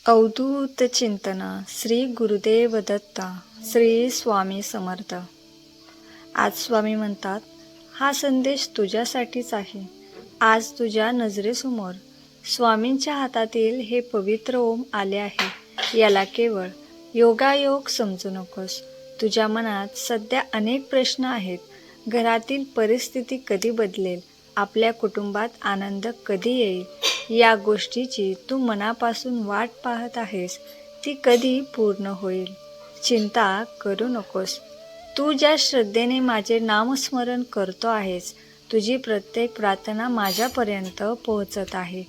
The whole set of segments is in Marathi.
अवधूत चिंतन श्री गुरुदेव दत्ता श्री स्वामी समर्थ। आज स्वामी म्हणतात, हा संदेश तुझ्यासाठीच आहे। आज तुझ्या नजरेसमोर स्वामींच्या हातातील हे पवित्र ओम आले आहे। याला केवळ योगायोग समजू नकोस। तुझ्या मनात सध्या अनेक प्रश्न आहेत। घरातील परिस्थिती कधी बदलेल, आपल्या कुटुंबात आनंद कधी येईल, या गोष्टीची तू मनापासून वाट पाहत आहेस, ती कधी पूर्ण होईल। चिंता करू नकोस। तू ज्या श्रद्धेने माझे नामस्मरण करतो आहेस, तुझी प्रत्येक प्रार्थना माझ्यापर्यंत पोहोचत आहे।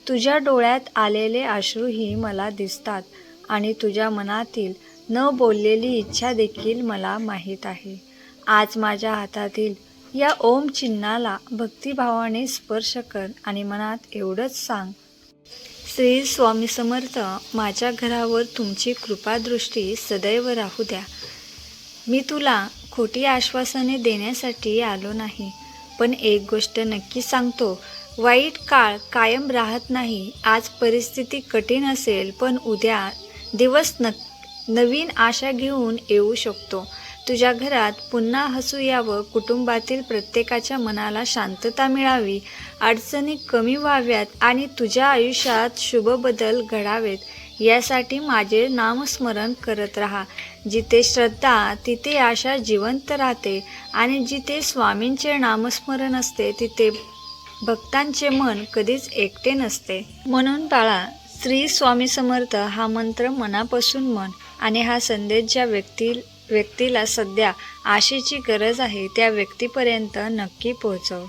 तुझ्या डोळ्यात आलेले अश्रूही मला दिसतात आणि तुझ्या मनातील न बोललेली इच्छा देखील मला माहीत आहे। आज माझ्या हातातील या ओम चिन्हाला भक्तिभावाने स्पर्श कर आणि मनात एवढंच सांग, श्री स्वामी समर्थ, माझ्या घरावर तुमची कृपादृष्टी सदैव राहू द्या। मी तुला खोटी आश्वासने देण्यासाठी आलो नाही, पण एक गोष्ट नक्की सांगतो, वाईट काळ कायम राहत नाही। आज परिस्थिती कठीण असेल, पण उद्या दिवस नवीन आशा घेऊन येऊ शकतो। तुझ्या घरात पुन्हा हसू यावं, कुटुंबातील प्रत्येकाच्या मनाला शांतता मिळावी, अडचणी कमी व्हाव्यात आणि तुझ्या आयुष्यात शुभ बदल घडावेत, यासाठी माझे नामस्मरण करत राहा। जिथे श्रद्धा तिथे आशा जिवंत राहते आणि जिथे स्वामींचे नामस्मरण असते तिथे भक्तांचे मन कधीच एकटे नसते। म्हणून बाळा, श्री स्वामी समर्थ हा मंत्र मनापासून म्हण आणि हा संदेश ज्या व्यक्तीला सध्या आशेची गरज आहे त्या व्यक्तीपर्यंत नक्की पोहोचव।